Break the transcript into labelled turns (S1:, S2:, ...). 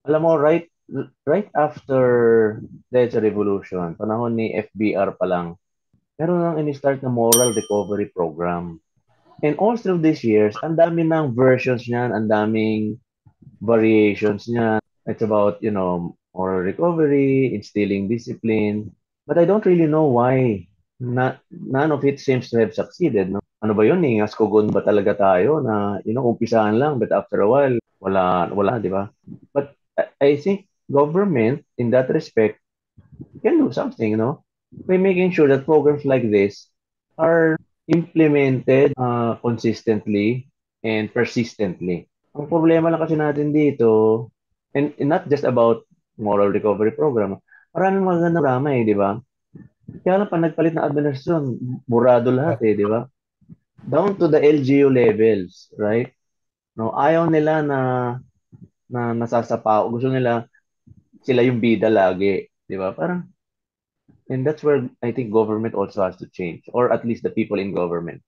S1: Alam mo, right after the Revolution, panahon ni FBR pa lang, meron nang in-start na moral recovery program. And all through these years, ang dami ng versions niyan, ang daming variations niya. It's about, moral recovery, instilling discipline. But I don't really know why none of it seems to have succeeded. No? Ano ba yun? Ingaskogon ba talaga tayo na, umpisahan lang, but after a while, wala, di ba? But I think government, in that respect, can do something, by making sure that programs like this are implemented consistently and persistently. Ang problema lang kasi natin dito, and not just about moral recovery program, maraming magandang programa di ba? Kaya lang pag nagpalit ng administrasyon, burado lahat di ba? Down to the LGU levels, right? No, ayaw nila na nasasapao. Gusto nila sila yung bida lagi, di ba? Parang, and that's where I think government also has to change, or at least the people in government.